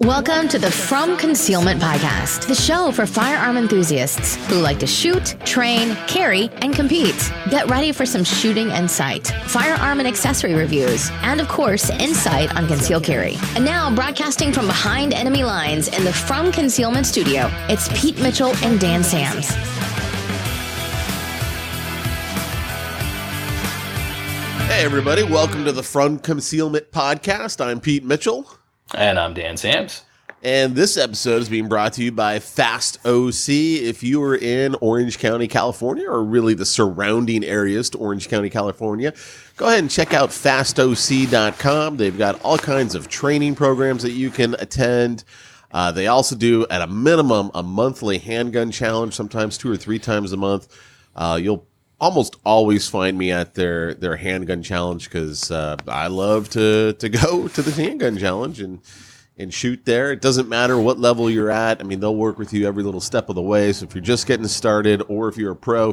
Welcome to the From Concealment Podcast, the show for firearm enthusiasts who like to shoot, train, carry, and compete. Get ready for some shooting and sight, firearm and accessory reviews, and of course, insight on concealed carry. And now, broadcasting from behind enemy lines in the From Concealment studio, it's Pete Mitchell and Dan Sams. Hey everybody, welcome to the From Concealment Podcast. I'm Pete Mitchell. And I'm Dan Sams. And this episode is being brought to you by Fast OC. If you are in Orange County, California, or really the surrounding areas to Orange County, California, go ahead and check out fastoc.com. They've got all kinds of training programs that you can attend. They also do, at a minimum, a monthly handgun challenge, sometimes 2 or 3 times a month. You'll almost always find me at their handgun challenge because I love to go to the handgun challenge and shoot there. It doesn't matter what level you're at. I mean, they'll work with you every little step of the way. So if you're just getting started or if you're a pro,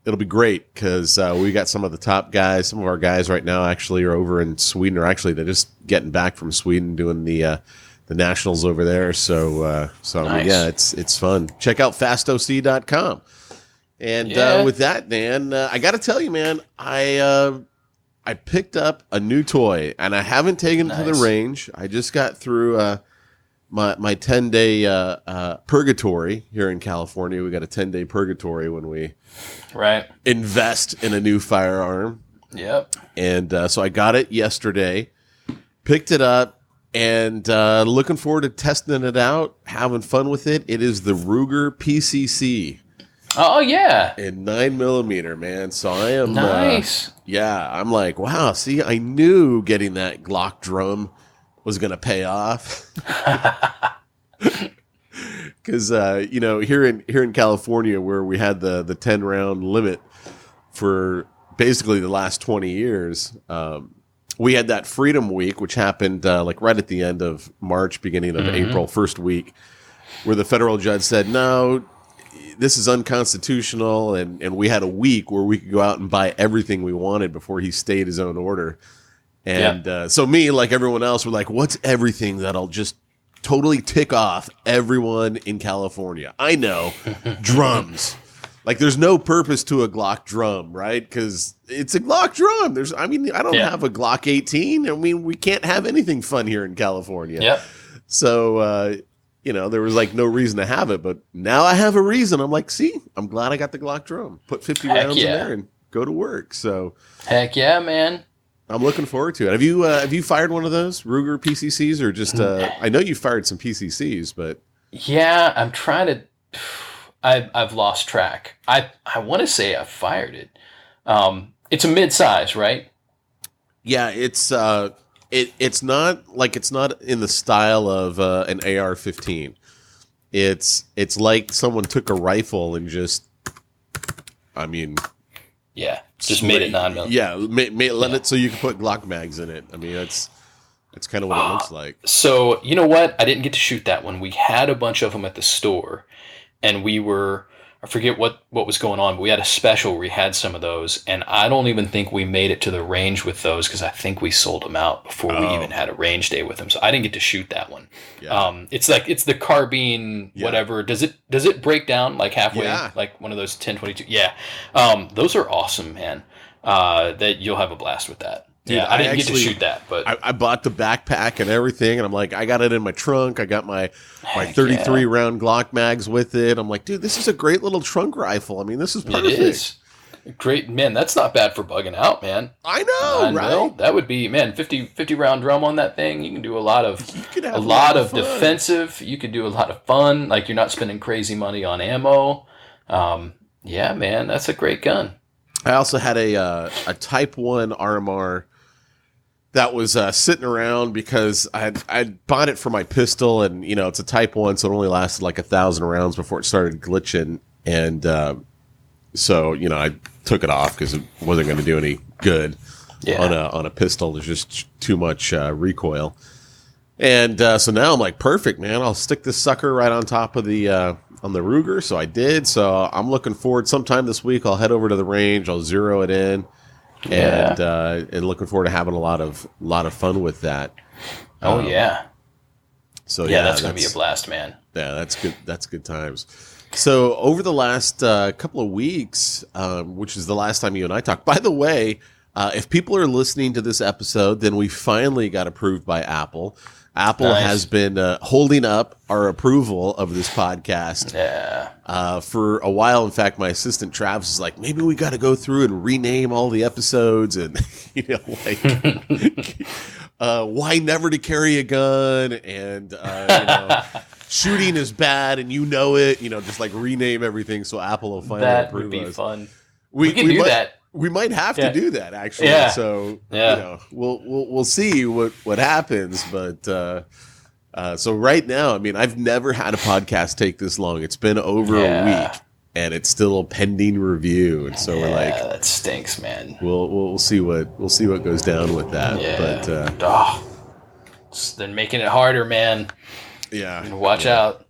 it'll be great because we got some of the top guys. Some of our guys right now actually are over in Sweden, or actually they're just getting back from Sweden doing the nationals over there. So nice. I mean, yeah, it's fun. Check out fastoc.com. And with that, Dan, I got to tell you, man, I picked up a new toy, and I haven't taken it to the range. I just got through my 10-day purgatory here in California. We got a 10-day purgatory when we invest in a new firearm. Yep. And so I got it yesterday, picked it up, and looking forward to testing it out, having fun with it. It is the Ruger PCC. Oh, yeah. In 9mm, man. So I am... Nice. I'm like, wow, see, I knew getting that Glock drum was going to pay off. Because, here in California, where we had the 10-round limit for basically the last 20 years, we had that Freedom Week, which happened like right at the end of March, beginning of April, first week, where the federal judge said, no, this is unconstitutional, and we had a week where we could go out and buy everything we wanted before he stayed his own order. And so me, like everyone else, were like, what's everything that'll just totally tick off everyone in California? I know, drums. Like, there's no purpose to a Glock drum, right? Because it's a Glock drum. I don't have a Glock 18. I mean, we can't have anything fun here in California. Yep. So, there was like no reason to have it, but now I have a reason. I'm like, see, I'm glad I got the Glock drum. Put 50 rounds in there and go to work. So, heck yeah, man. I'm looking forward to it. Have you fired one of those Ruger PCCs, or just? I know you fired some PCCs, but yeah, I'm trying to. I've lost track. I want to say I fired it. It's a mid-size, right? Yeah, it's not in the style of an AR-15. It's like someone took a rifle and just made it 9mm. Yeah, let it so you can put Glock mags in it. I mean, that's kind of what it looks like. So you know what? I didn't get to shoot that one. We had a bunch of them at the store, and I forget what was going on, but we had a special where we had some of those, and I don't even think we made it to the range with those because I think we sold them out before we even had a range day with them. So I didn't get to shoot that one. Yeah. It's the carbine, whatever. Does it break down like halfway, like one of those 10-22? Yeah. Those are awesome, man. That you'll have a blast with that. Dude, I didn't get to shoot that, but I bought the backpack and everything, and I'm like, I got it in my trunk. I got my 33 round Glock mags with it. I'm like, dude, this is a great little trunk rifle. I mean, this is perfect. It is. Great, man. That's not bad for bugging out, man. I know, right? That would be, man, 50 round drum on that thing. You can do a lot of defensive. You could do a lot of fun. Like, you're not spending crazy money on ammo. Yeah, man, that's a great gun. I also had a Type 1 RMR that was sitting around because I'd bought it for my pistol, and it's a Type 1, so it only lasted like 1,000 rounds before it started glitching, and so I took it off because it wasn't going to do any good on a pistol. There's just too much recoil, and so now I'm like, perfect, man. I'll stick this sucker right on top of the on the Ruger. So I did. So I'm looking forward. Sometime this week, I'll head over to the range. I'll zero it in. And looking forward to having a lot of fun with that. Yeah. So yeah, that's going to be a blast, man. Yeah, that's good. That's good times. So over the last couple of weeks, which is the last time you and I talked, by the way, if people are listening to this episode, then we finally got approved by Apple. Apple has been holding up our approval of this podcast for a while. In fact, my assistant Travis is like, maybe we got to go through and rename all the episodes and, why never to carry a gun and, shooting is bad and it, just like rename everything so Apple will finally approve us. That would be fun. We can do that. We might have to do that, actually. Yeah. So we'll see what happens. But so right now, I mean, I've never had a podcast take this long. It's been over a week, and it's still a pending review. And so we're like, that stinks, man. We'll see what goes down with that. Yeah. But they're making it harder, man. Yeah. Watch out.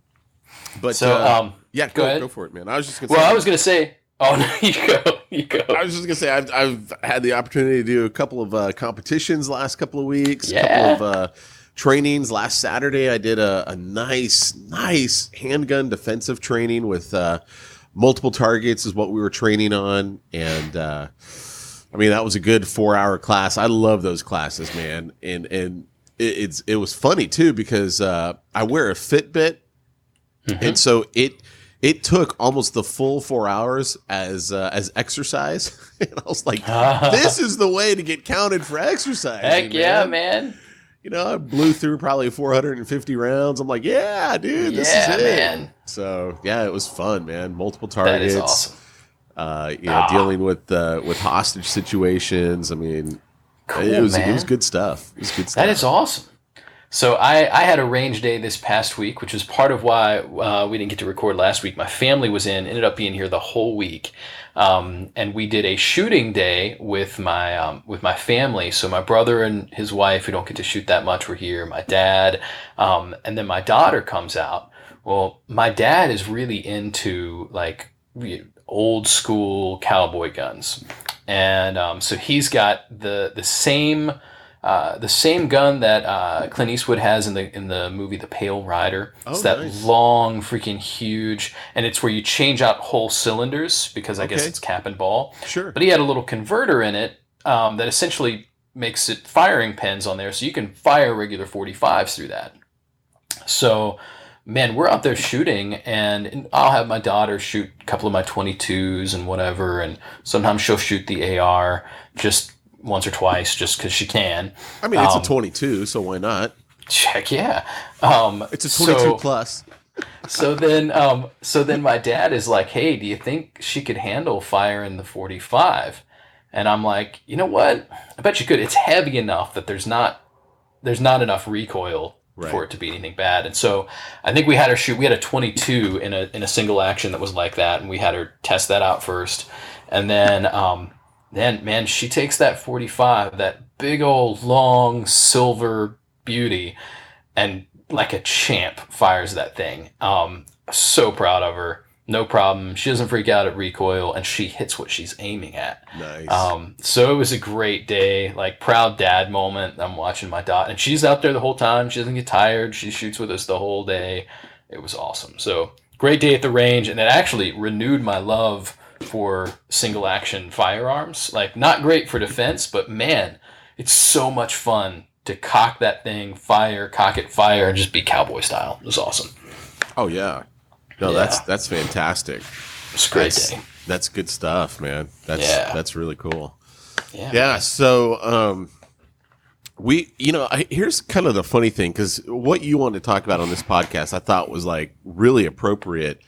But so go for it, man. I was just gonna say. Well, I was gonna say. Oh no, you go. I was just gonna say I've had the opportunity to do a couple of competitions last couple of weeks, a couple of trainings. Last Saturday I did a nice handgun defensive training with multiple targets is what we were training on, and I mean that was a good 4-hour class. I love those classes, man, and it was funny too because I wear a Fitbit, and so it took almost the full 4 hours as exercise. And I was like, this is the way to get counted for exercise. Heck yeah, man. I blew through probably 450 rounds. I'm like, yeah, dude, this is it. Man. So, yeah, it was fun, man. Multiple targets. That is awesome. Dealing with hostage situations. I mean, it was good stuff. It was good stuff. That is awesome. So I had a range day this past week, which was part of why we didn't get to record last week. My family was ended up being here the whole week, and we did a shooting day with my family. So my brother and his wife, who don't get to shoot that much, were here. My dad, and then my daughter comes out. Well, my dad is really into like old school cowboy guns, and so he's got the same gun that Clint Eastwood has in the movie The Pale Rider. It's that long, freaking huge, and it's where you change out whole cylinders because I guess it's cap and ball. Sure. But he had a little converter in it that essentially makes it firing pins on there, so you can fire regular 45s through that. So, man, we're out there shooting, and I'll have my daughter shoot a couple of my 22s and whatever, and sometimes she'll shoot the AR just once or twice just because she can. I mean, it's a 22, so why not? Heck yeah. It's a 22 plus. So then my dad is like, hey, do you think she could handle firing the 45? And I'm like, you know what? I bet you could. It's heavy enough that there's not enough recoil for it to be anything bad. And so I think we had her shoot. We had a 22 in a single action that was like that, and we had her test that out first. And then man, she takes that 45, that big old long silver beauty, and like a champ fires that thing. So proud of her. No problem. She doesn't freak out at recoil, and she hits what she's aiming at. Nice. So it was a great day, like proud dad moment. I'm watching my daughter, and she's out there the whole time. She doesn't get tired. She shoots with us the whole day. It was awesome. So great day at the range, and it actually renewed my love for single action firearms. Like, not great for defense, but man, it's so much fun to cock that thing, cock it, fire, and just be cowboy style. It was awesome. Oh yeah. No, that's fantastic. It's a great day. That's good stuff, man. That's really cool. Yeah. So here's kind of the funny thing, because what you wanted to talk about on this podcast I thought was like really appropriate.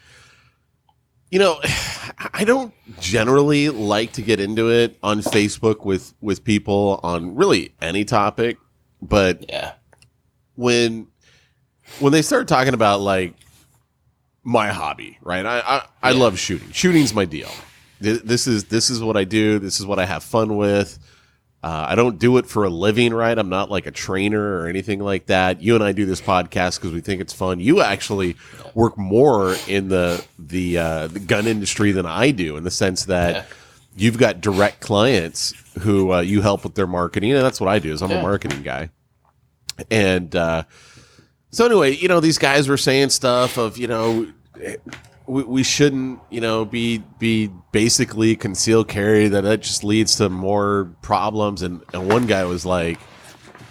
I don't generally like to get into it on Facebook with people on really any topic, but when they start talking about like my hobby, right? I love shooting. Shooting's my deal. This is what I do. This is what I have fun with. I don't do it for a living, right? I'm not like a trainer or anything like that. You and I do this podcast because we think it's fun. You actually work more in the gun industry than I do, in the sense that you've got direct clients who you help with their marketing, and that's what I do. Is I'm a marketing guy, and So anyway, these guys were saying stuff of, we shouldn't, be basically concealed carry, that just leads to more problems. And one guy was like,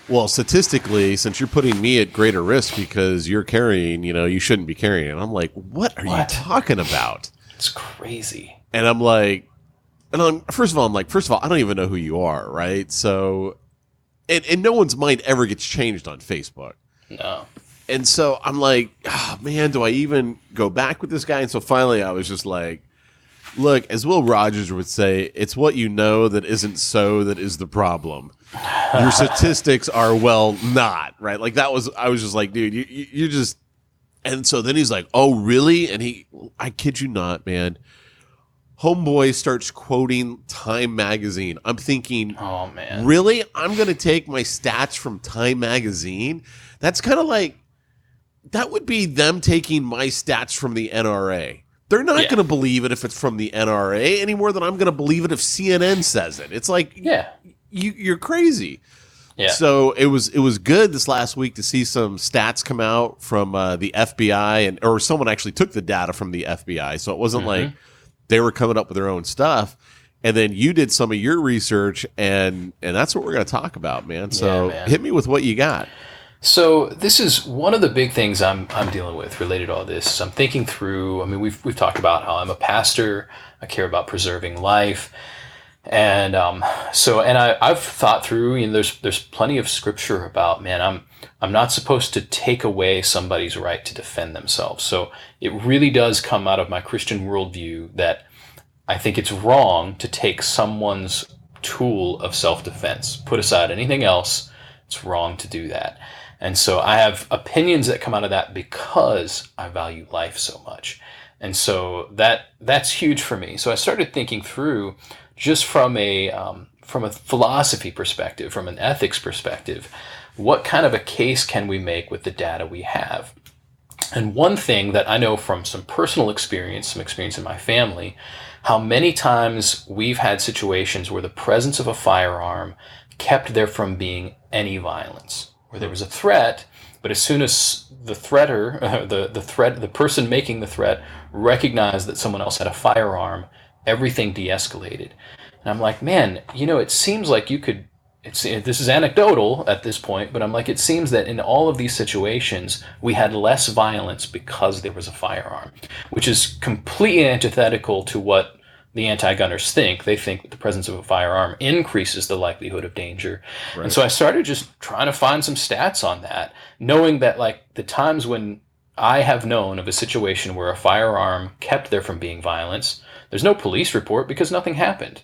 well, statistically, since you're putting me at greater risk because you're carrying, you shouldn't be carrying. And I'm like, what are you talking about? It's crazy. And I'm like, first of all, I don't even know who you are, right? So, and no one's mind ever gets changed on Facebook. No. And so I'm like, oh, man, do I even go back with this guy? And so finally I was just like, look, as Will Rogers would say, it's what you know that isn't so that is the problem. Your statistics are, not, right? Like I was just like, dude, you're just, and so then he's like, oh, really? And I kid you not, man. Homeboy starts quoting Time Magazine. I'm thinking, oh, man, really? I'm going to take my stats from Time Magazine? That's kind of like, that would be them taking my stats from the NRA. They're not going to believe it if it's from the NRA any more than I'm going to believe it if CNN says it. It's like, you're crazy. Yeah. So it was good this last week to see some stats come out from the FBI, or someone actually took the data from the FBI. So it wasn't like they were coming up with their own stuff. And then you did some of your research, and that's what we're going to talk about, man. So hit me with what you got. So this is one of the big things I'm dealing with related to all this. I'm thinking through. I mean, we've talked about how I'm a pastor. I care about preserving life, and I've thought through. There's plenty of scripture about, man, I'm not supposed to take away somebody's right to defend themselves. So it really does come out of my Christian worldview that I think it's wrong to take someone's tool of self-defense. Put aside anything else, it's wrong to do that. And so I have opinions that come out of that because I value life so much. And so that's huge for me. So I started thinking through, just from a philosophy perspective, from an ethics perspective, what kind of a case can we make with the data we have? And one thing that I know from some personal experience, some experience in my family, how many times we've had situations where the presence of a firearm kept there from being any violence. Where there was a threat, but as soon as the threater, the person making the threat, recognized that someone else had a firearm, everything de-escalated. And I'm like, man, it seems like you could. This is anecdotal at this point, but I'm like, it seems that in all of these situations, we had less violence because there was a firearm, which is completely antithetical to what the anti-gunners think. They think that the presence of a firearm increases the likelihood of danger. Right. And so I started just trying to find some stats on that, knowing that like the times when I have known of a situation where a firearm kept there from being violence, there's no police report because nothing happened.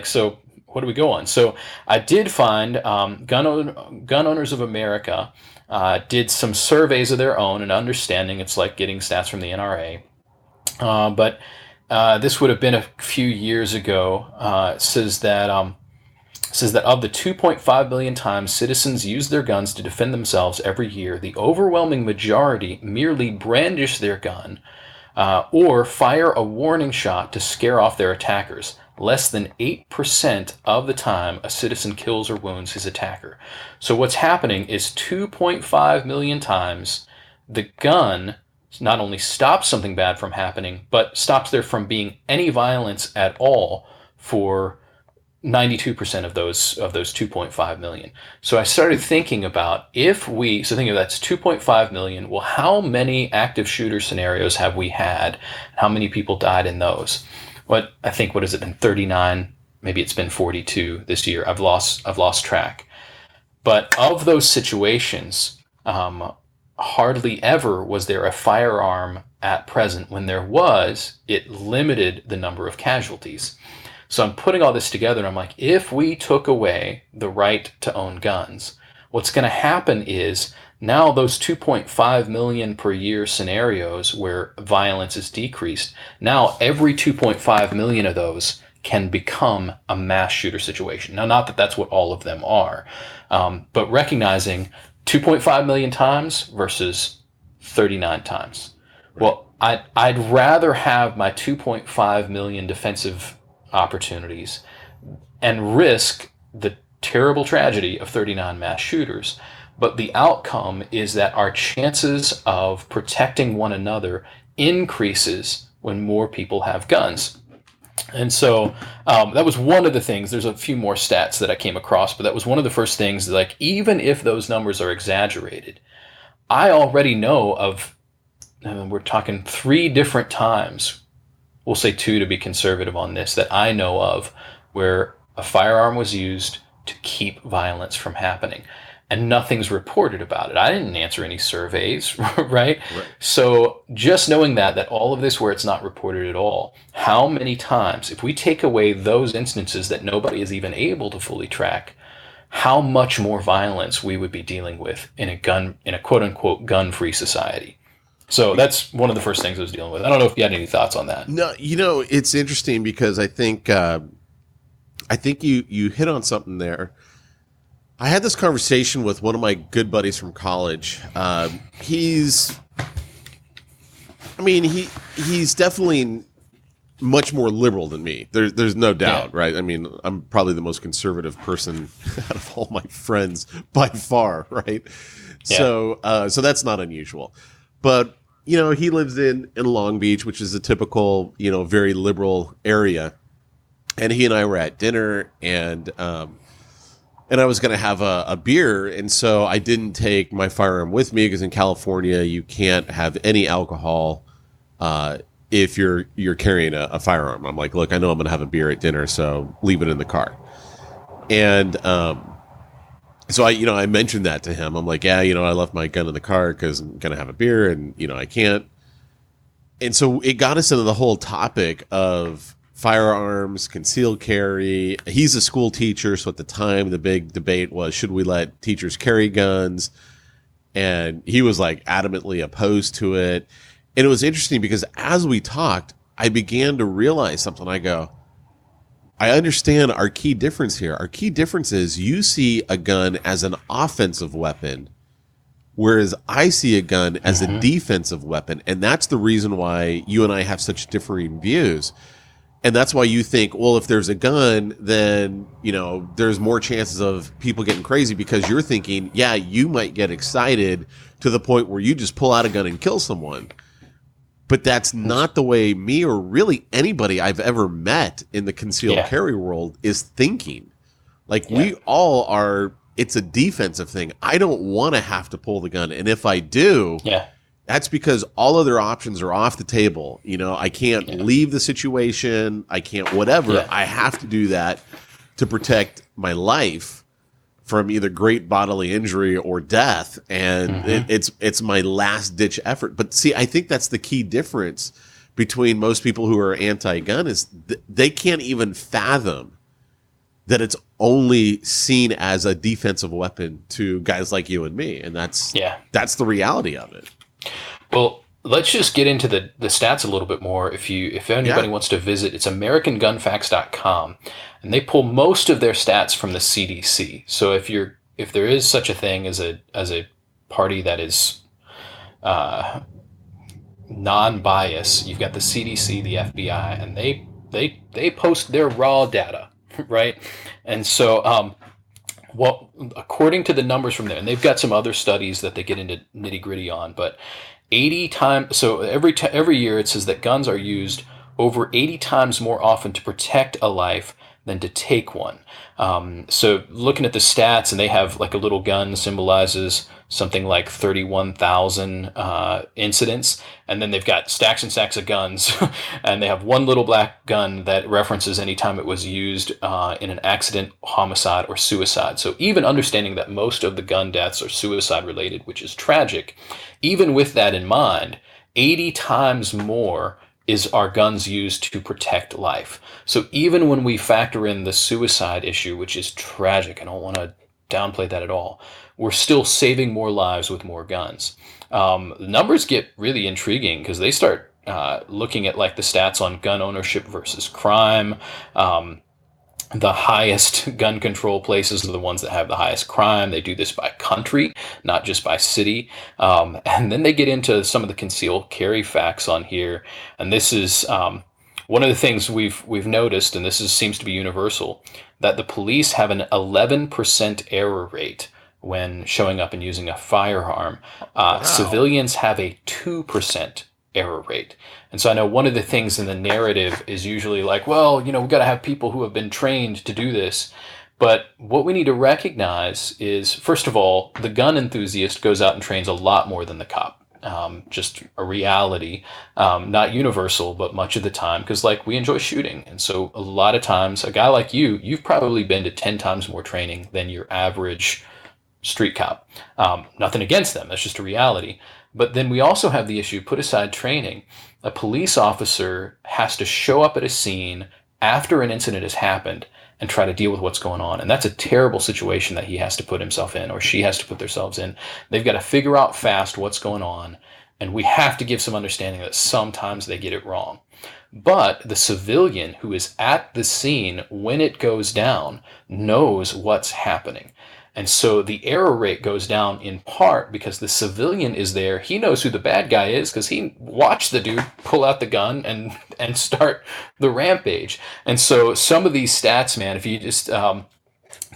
So what do we go on? So I did find Gun Owners of America did some surveys of their own, and understanding it's like getting stats from the NRA. But this would have been a few years ago. It says that of the 2.5 million times citizens use their guns to defend themselves every year, the overwhelming majority merely brandish their gun or fire a warning shot to scare off their attackers. Less than 8% of the time a citizen kills or wounds his attacker. So what's happening is 2.5 million times the gun not only stops something bad from happening, but stops there from being any violence at all for 92% of those 2.5 million. So I started thinking about think of that's 2.5 million. Well, how many active shooter scenarios have we had? How many people died in those? What has it been, 39? Maybe it's been 42 this year. I've lost track. But of those situations, hardly ever was there a firearm at present. When there was, it limited the number of casualties. So I'm putting all this together, and I'm like, if we took away the right to own guns, what's going to happen is now those 2.5 million per year scenarios where violence is decreased, now every 2.5 million of those can become a mass shooter situation. Now, not that that's what all of them are, but recognizing 2.5 million times versus 39 times. Right. Well, I'd rather have my 2.5 million defensive opportunities and risk the terrible tragedy of 39 mass shooters. but the outcome is that our chances of protecting one another increases when more people have guns. And so that was one of the things. There's a few more stats that I came across, but that was one of the first things. Like, even if those numbers are exaggerated, I already know of, we're talking 3 different times, we'll say 2 to be conservative on this, that I know of where a firearm was used to keep violence from happening. And nothing's reported about it. I didn't answer any surveys, right? So just knowing that all of this where it's not reported at all, how many times, if we take away those instances that nobody is even able to fully track, how much more violence we would be dealing with in a quote unquote gun-free society. So that's one of the first things I was dealing with. I don't know if you had any thoughts on that. No, it's interesting because I think you hit on something there. I had this conversation with one of my good buddies from college. He's definitely much more liberal than me. There's no doubt, right? I mean, I'm probably the most conservative person out of all my friends by far, right? Yeah. So that's not unusual. But, he lives in Long Beach, which is a typical, very liberal area. And he and I were at dinner, and I was going to have a beer, and so I didn't take my firearm with me because in California you can't have any alcohol if you're carrying a firearm. I'm like, look, I know I'm going to have a beer at dinner, so leave it in the car. And so I mentioned that to him. I'm like, yeah, I left my gun in the car because I'm going to have a beer, and I can't. And so it got us into the whole topic of firearms, concealed carry. He's a school teacher, so at the time the big debate was, should we let teachers carry guns? And he was like adamantly opposed to it. And it was interesting because as we talked, I began to realize something. I go, I understand our key difference here. Our key difference is you see a gun as an offensive weapon, whereas I see a gun as a defensive weapon. And that's the reason why you and I have such differing views. And that's why you think, well, if there's a gun, then, there's more chances of people getting crazy because you're thinking, yeah, you might get excited to the point where you just pull out a gun and kill someone. But that's not the way me or really anybody I've ever met in the concealed carry world is thinking. Like we all are, it's a defensive thing. I don't want to have to pull the gun. And if I do, that's because all other options are off the table. I can't leave the situation. I can't whatever. Yeah. I have to do that to protect my life from either great bodily injury or death. And it's my last ditch effort. But see, I think that's the key difference between most people who are anti-gun is they can't even fathom that it's only seen as a defensive weapon to guys like you and me. And that's the reality of it. Well, let's just get into the stats a little bit more. If anybody wants to visit, it's AmericanGunFacts.com, and they pull most of their stats from the CDC. So if there is such a thing as a party that is non-biased, you've got the CDC, the FBI, and they post their raw data, right? And so well, according to the numbers from there, and they've got some other studies that they get into nitty gritty on, but 80 times, so every year it says that guns are used over 80 times more often to protect a life than to take one. So looking at the stats, and they have like a little gun symbolizes something like 31,000 incidents, and then they've got stacks and stacks of guns, and they have one little black gun that references any time it was used in an accident, homicide, or suicide. So even understanding that most of the gun deaths are suicide related, which is tragic, even with that in mind, 80 times more are guns used to protect life. So even when we factor in the suicide issue, which is tragic, I don't want to downplay that at all, we're still saving more lives with more guns. The numbers get really intriguing because they start looking at like the stats on gun ownership versus crime. The highest gun control places are the ones that have the highest crime. They do this by country, not just by city. And then they get into some of the concealed carry facts on here. And this is one of the things we've noticed, and this seems to be universal, that the police have an 11% error rate when showing up and using a firearm. Wow. Civilians have a 2% error rate. And so I know one of the things in the narrative is usually like, well, we've got to have people who have been trained to do this. But what we need to recognize is, first of all, the gun enthusiast goes out and trains a lot more than the cop. Just a reality, not universal, but much of the time, because we enjoy shooting. And so a lot of times, a guy like you've probably been to 10 times more training than your average street cop. Nothing against them. That's just a reality. But then we also have the issue, put aside training, a police officer has to show up at a scene after an incident has happened and try to deal with what's going on. And that's a terrible situation that he has to put himself in, or she has to put themselves in. They've got to figure out fast what's going on. And we have to give some understanding that sometimes they get it wrong. But the civilian who is at the scene when it goes down knows what's happening. And so the error rate goes down in part because the civilian is there. He knows who the bad guy is because he watched the dude pull out the gun and start the rampage. And so some of these stats, man, if you just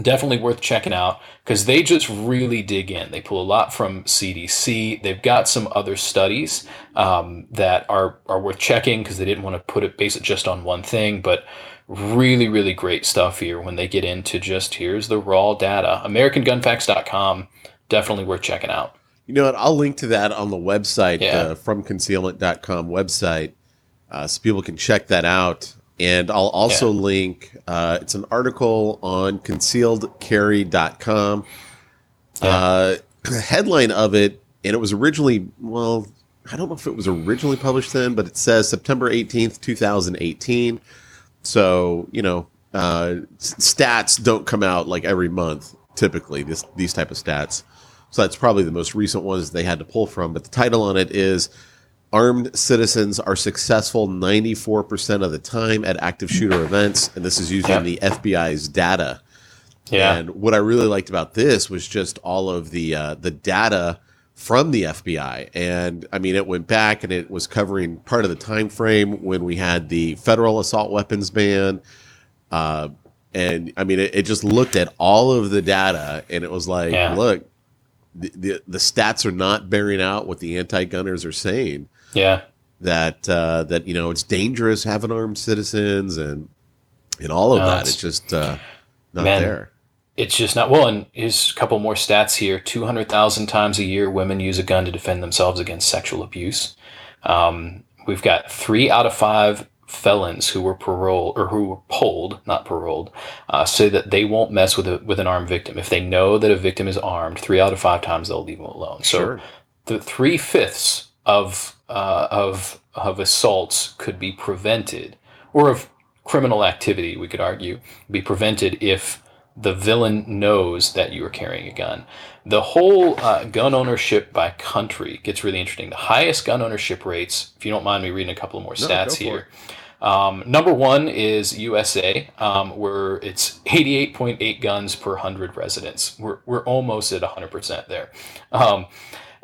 definitely worth checking out because they just really dig in. They pull a lot from CDC. They've got some other studies that are worth checking because they didn't want to base it just on one thing, but really, really great stuff here when they get into just here's the raw data. AmericanGunFacts.com, definitely worth checking out. You know what? I'll link to that on the website, from concealment.com website, so people can check that out. And I'll also link, it's an article on concealedcarry.com. The headline of it, and it was originally, well, I don't know if it was originally published then, but it says September 18th, 2018. So, stats don't come out like every month, typically, these type of stats. So that's probably the most recent ones they had to pull from. But the title on it is Armed Citizens Are Successful 94% of the Time at Active Shooter Events. And this is using the FBI's data. Yeah. And what I really liked about this was just all of the data from the FBI. And I mean, it went back and it was covering part of the time frame when we had the federal assault weapons ban. And I mean, it just looked at all of the data and it was like, look, the stats are not bearing out what the anti-gunners are saying. Yeah. That it's dangerous having armed citizens and all of that. It's just not there. It's just not. Well, and here's a couple more stats here. 200,000 times a year, women use a gun to defend themselves against sexual abuse. We've got 3 out of 5 felons who were polled, not paroled, say that they won't mess with an armed victim. If they know that a victim is armed, 3 out of 5 times they'll leave them alone. So the 3/5 of assaults could be prevented, or of criminal activity, we could argue, be prevented if the villain knows that you are carrying a gun. The whole gun ownership by country gets really interesting. The highest gun ownership rates, if you don't mind me reading a couple more stats here. Number 1 is USA, where it's 88.8 guns per 100 residents. We're almost at 100% there.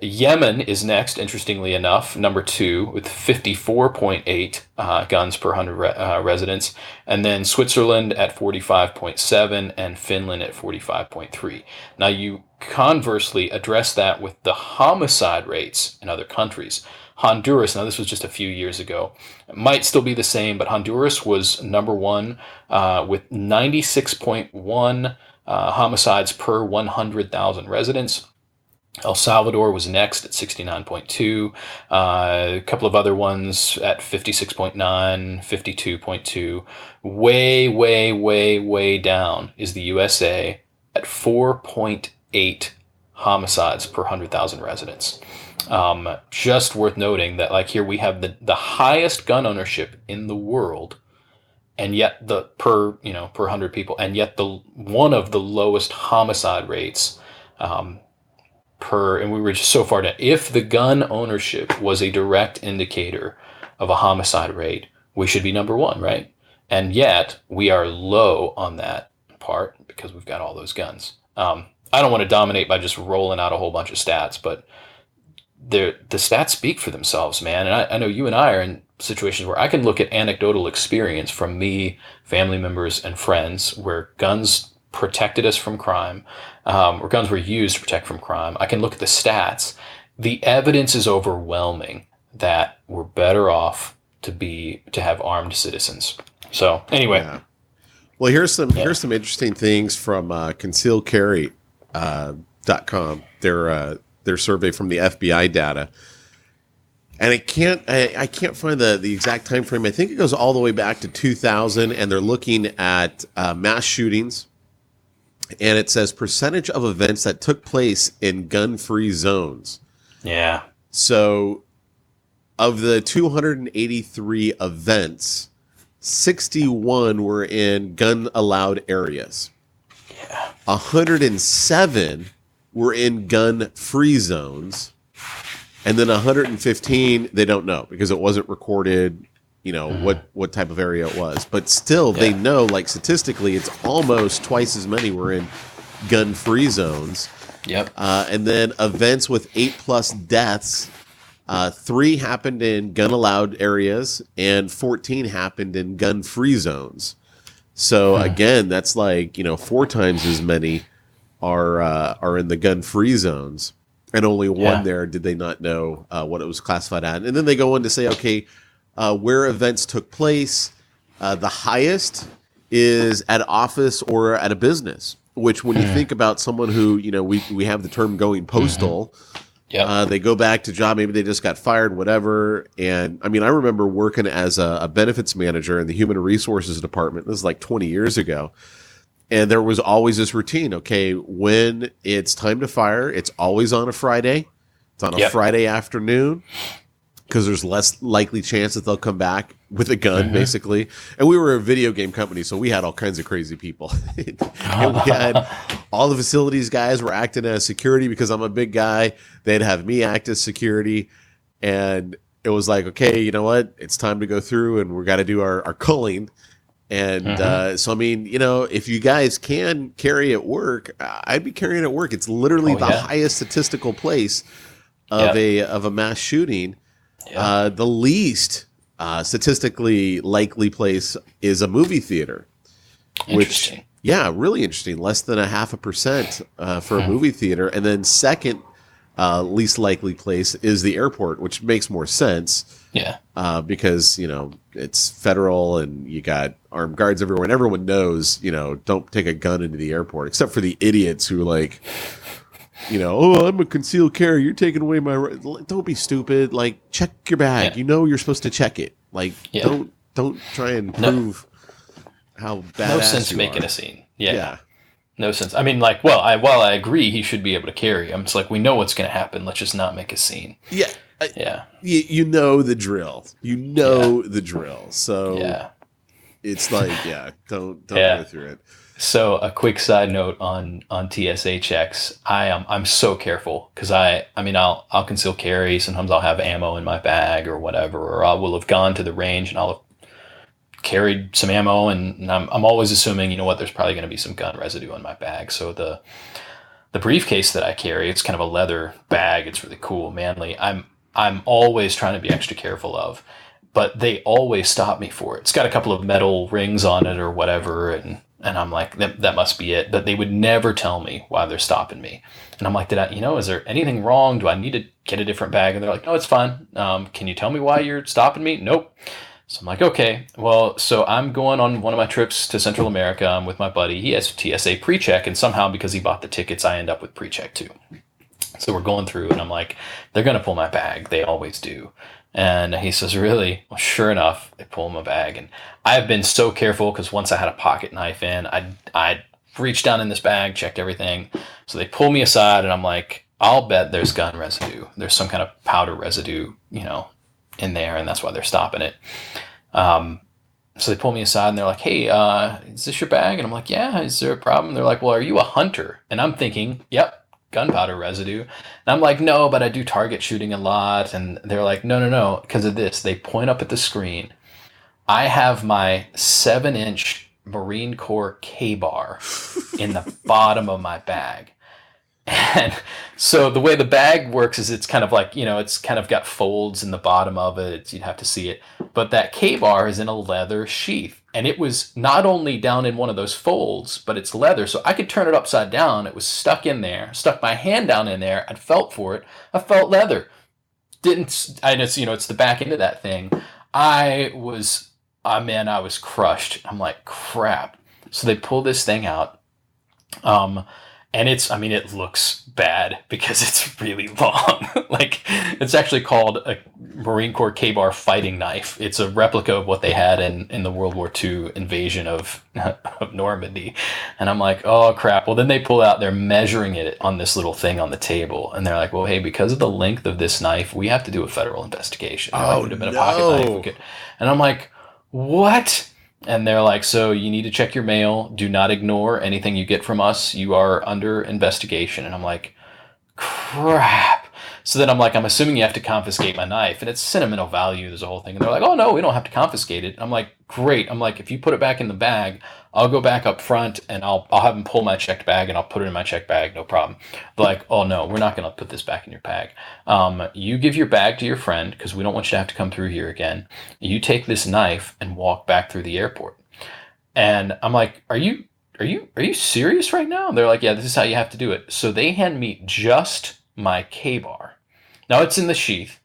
Yemen is next, interestingly enough, number 2 with 54.8 guns per 100 residents, and then Switzerland at 45.7 and Finland at 45.3. Now you conversely address that with the homicide rates in other countries. Honduras, now this was just a few years ago, it might still be the same, but Honduras was number 1 with 96.1 homicides per 100,000 residents. El Salvador was next at 69.2. A couple of other ones at 56.9, 52.2. Way, way, way, way down is the USA at 4.8 homicides per 100,000 residents. Just worth noting that here we have the highest gun ownership in the world, and yet per 100 people, and yet the one of the lowest homicide rates and we were just so far down. If the gun ownership was a direct indicator of a homicide rate, we should be number 1, right? And yet we are low on that part because we've got all those guns. I don't want to dominate by just rolling out a whole bunch of stats, but the stats speak for themselves, man. And I know you and I are in situations where I can look at anecdotal experience from me, family members, and friends where guns protected us from crime, or guns were used to protect from crime. I can look at the stats. The evidence is overwhelming that we're better off to have armed citizens. So anyway. Yeah. Well, here's some interesting things from concealcarry.com, their survey from the FBI data. And I can't find the exact time frame. I think it goes all the way back to 2000, and they're looking at mass shootings. And it says percentage of events that took place in gun-free zones. Yeah. So of the 283 events, 61 were in gun-allowed areas. Yeah. 107 were in gun-free zones. And then 115, they don't know because it wasn't recorded, what type of area it was. But still, they know, like statistically, it's almost twice as many were in gun-free zones. Yep. And then events with 8+ deaths, 3 happened in gun-allowed areas and 14 happened in gun-free zones. So again, that's like 4 times as many are in the gun-free zones. And only one there did they not know what it was classified at. And then they go on to say, okay, where events took place, the highest is at office or at a business, which when you think about someone who, we have the term going postal, they go back to job, maybe they just got fired, whatever. And I mean, I remember working as a benefits manager in the human resources department. This is like 20 years ago. And there was always this routine. Okay, when it's time to fire, it's always on a Friday. It's on a Friday afternoon because there's less likely chance that they'll come back with a gun, basically. And we were a video game company, so we had all kinds of crazy people. And we had all the facilities guys were acting as security because I'm a big guy. They'd have me act as security. And it was like, okay, you know what? It's time to go through and we got to do our culling. And so, I mean, if you guys can carry at work, I'd be carrying at work. It's literally the highest statistical place of a mass shooting. The least statistically likely place is a movie theater. Which, really interesting. Less than 0.5% for a movie theater. And then second least likely place is the airport, which makes more sense. Yeah. Because, it's federal and you got armed guards everywhere and everyone knows, don't take a gun into the airport except for the idiots who like, oh, I'm a concealed carry. You're taking away my right. Don't be stupid. Like, check your bag. You're supposed to check it. Like, don't try and prove how badass no sense you making are. a scene. Yeah. No sense. I mean, like, while I agree he should be able to carry, I'm just like, we know what's going to happen. Let's just not make a scene. Yeah. You know the drill. The drill. So it's like, don't go through it. So a quick side note on TSA checks. I'm so careful because I'll conceal carry. Sometimes I'll have ammo in my bag or whatever, or I will have gone to the range and I'll have carried some ammo and I'm always assuming, there's probably going to be some gun residue in my bag. So the briefcase that I carry, it's kind of a leather bag. It's really cool, manly. I'm always trying to be extra careful of, but they always stop me for it. It's got a couple of metal rings on it or whatever. And I'm like, that must be it. But they would never tell me why they're stopping me. And I'm like, is there anything wrong? Do I need to get a different bag? And they're like, no, it's fine. Can you tell me why you're stopping me? Nope. So I'm like, okay, well, so I'm going on one of my trips to Central America. I'm with my buddy. He has TSA pre-check, and somehow because he bought the tickets, I end up with pre-check too. So we're going through, and I'm like, they're going to pull my bag. They always do. And he says, really? Well, sure enough, they pull my bag. And I've been so careful because once I had a pocket knife in, I reached down in this bag, checked everything. So they pull me aside, and I'm like, I'll bet there's gun residue. There's some kind of powder residue, in there, and that's why they're stopping it. So they pull me aside and they're like, hey, is this your bag? And I'm like, yeah, is there a problem? They're like, well, are you a hunter? And I'm thinking, yep, gunpowder residue. And I'm like, no, but I do target shooting a lot. And they're like, no, because of this. They point up at the screen. I have my 7-inch Marine Corps K-bar in the bottom of my bag. And so the way the bag works is it's kind of like, it's kind of got folds in the bottom of it. You'd have to see it. But that K-bar is in a leather sheath. And it was not only down in one of those folds, but it's leather. So I could turn it upside down. It was stuck in there, stuck my hand down in there. I felt for it. I felt leather. It's the back end of that thing. I was crushed. I'm like, crap. So they pull this thing out. And it looks bad because it's really long. Like, it's actually called a Marine Corps K-bar fighting knife. It's a replica of what they had in the World War II invasion of Normandy. And I'm like, oh, crap. Well, then they pull out, they're measuring it on this little thing on the table. And they're like, well, hey, because of the length of this knife, we have to do a federal investigation. It would have been a pocket knife. And I'm like, what? And they're like, so you need to check your mail. Do not ignore anything you get from us. You are under investigation. And I'm like, crap. So then I'm like, I'm assuming you have to confiscate my knife. And it's sentimental value. There's a whole thing. And they're like, oh, no, we don't have to confiscate it. I'm like, great. I'm like, if you put it back in the bag, I'll go back up front and I'll have them pull my checked bag and I'll put it in my checked bag. No problem. They're like, oh, no, we're not going to put this back in your bag. You give your bag to your friend because we don't want you to have to come through here again. You take this knife and walk back through the airport. And I'm like, are you serious right now? And they're like, yeah, this is how you have to do it. So they hand me just my K-bar. Now it's in the sheath,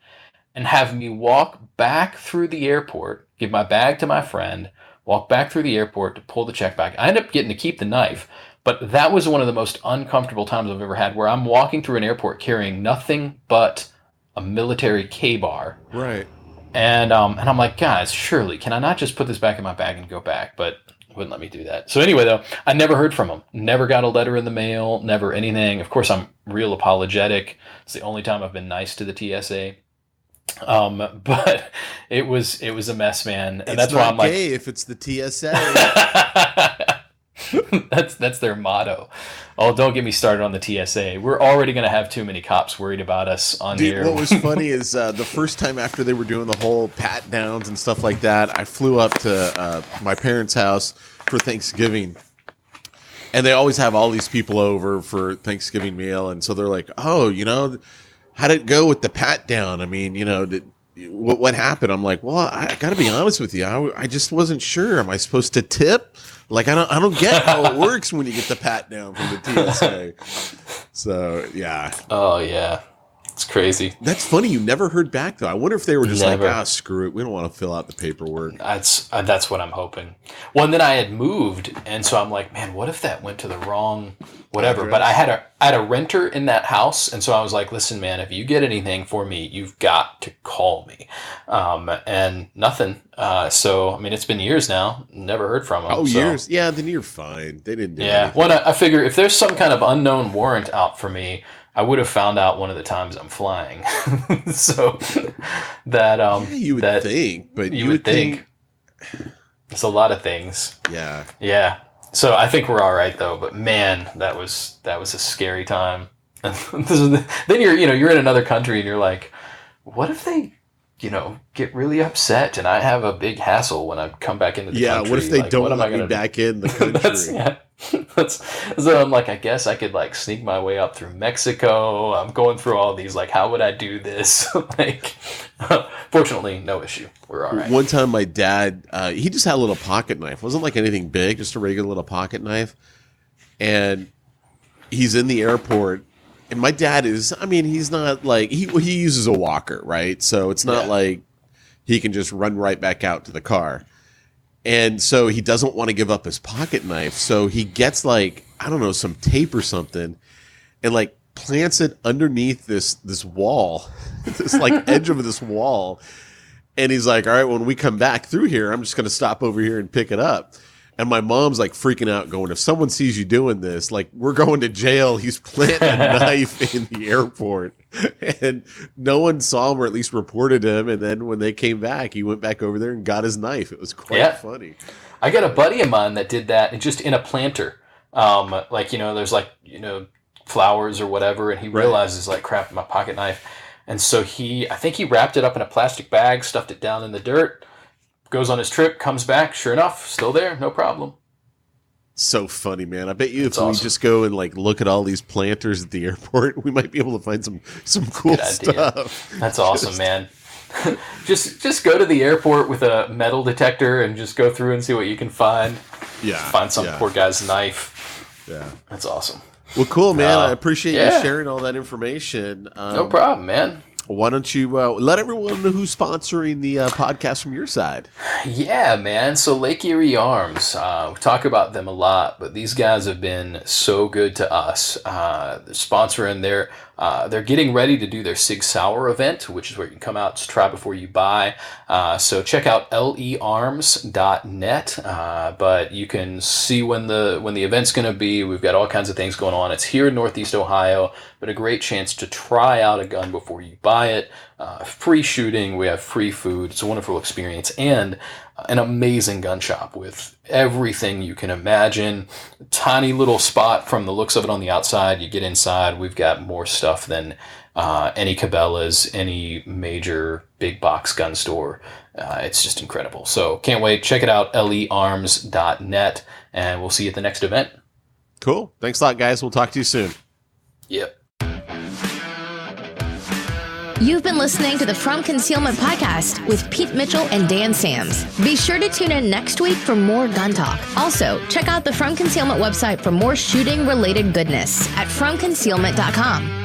and have me walk back through the airport, give my bag to my friend, walk back through the airport to pull the check bag. I ended up getting to keep the knife, but that was one of the most uncomfortable times I've ever had, where I'm walking through an airport carrying nothing but a military K-bar. Right. And I'm like, guys, surely, can I not just put this back in my bag and go back? But wouldn't let me do that. So anyway, though, I never heard from him. Never got a letter in the mail. Never anything. Of course, I'm real apologetic. It's the only time I've been nice to the TSA. But it was a mess, man. And that's why I'm like, if it's the TSA. That's their motto. Oh, don't get me started on the TSA. We're already going to have too many cops worried about us on here. What was funny is the first time after they were doing the whole pat downs and stuff like that, I flew up to my parents' house for Thanksgiving. And they always have all these people over for Thanksgiving meal. And so they're like, oh, how'd it go with the pat down? I mean, what happened? I'm like, well, I got to be honest with you. I just wasn't sure. Am I supposed to tip? Like, I don't get how it works when you get the pat down from the TSA. So, yeah. Oh, yeah. It's crazy. That's funny. You never heard back, though. I wonder if they were just like, screw it. We don't want to fill out the paperwork. That's what I'm hoping. Well, and then I had moved, and so I'm like, man, what if that went to the wrong whatever? But I had a renter in that house, and so I was like, listen, man, if you get anything for me, you've got to call me. And nothing. So, I mean, it's been years now. Never heard from them. Oh, years? Yeah, then you're fine. They didn't do anything. Well, I figure if there's some kind of unknown warrant out for me, I would have found out one of the times I'm flying. So that you would think, but you would think it's a lot of things. Yeah. Yeah. So I think we're all right though. But man, that was a scary time. Then you're in another country and you're like, what if they get really upset and I have a big hassle when I come back into the country? Yeah, what if they don't let me back in the country? So I'm like, I guess I could sneak my way up through Mexico. I'm going through all these, how would I do this? Fortunately, no issue. We're all right. One time my dad, he just had a little pocket knife. It wasn't like anything big, just a regular little pocket knife. And he's in the airport. And my dad is, he's not he uses a walker, right? So it's not like he can just run right back out to the car. And so he doesn't want to give up his pocket knife. So he gets some tape or something and plants it underneath this wall, this edge of this wall. And he's like, all right, when we come back through here, I'm just going to stop over here and pick it up. And my mom's freaking out going, if someone sees you doing this, we're going to jail. He's planting a knife in the airport. And no one saw him or at least reported him. And then when they came back, he went back over there and got his knife. It was quite funny. I got a buddy of mine that did that just in a planter. There's flowers or whatever. And he realizes crap, my pocket knife. And so I think he wrapped it up in a plastic bag, stuffed it down in the dirt. Goes on his trip, comes back, sure enough, still there, no problem. So funny, man. I bet you we just go and look at all these planters at the airport, we might be able to find some cool stuff. That's awesome, man. Just go to the airport with a metal detector and just go through and see what you can find. Yeah. Find some poor guy's knife. Yeah. That's awesome. Well, cool, man. I appreciate you sharing all that information. No problem, man. Why don't you let everyone know who's sponsoring the podcast from your side? Yeah, man. So Lake Erie Arms, we talk about them a lot, but these guys have been so good to us. They're sponsoring they're getting ready to do their Sig Sauer event, which is where you can come out to try before you buy. So check out learms.net. But you can see when the event's going to be. We've got all kinds of things going on. It's here in Northeast Ohio, but a great chance to try out a gun before you buy it. Free shooting. We have free food. It's a wonderful experience, and an amazing gun shop with everything you can imagine. Tiny little spot from the looks of it on the outside. You get inside, we've got more stuff than any Cabela's, any major big box gun store. It's just incredible. So can't wait. Check it out, learms.net, and we'll see you at the next event. Cool. Thanks a lot, guys. We'll talk to you soon. Yep. You've been listening to the From Concealment podcast with Pete Mitchell and Dan Sams. Be sure to tune in next week for more gun talk. Also, check out the From Concealment website for more shooting-related goodness at FromConcealment.com.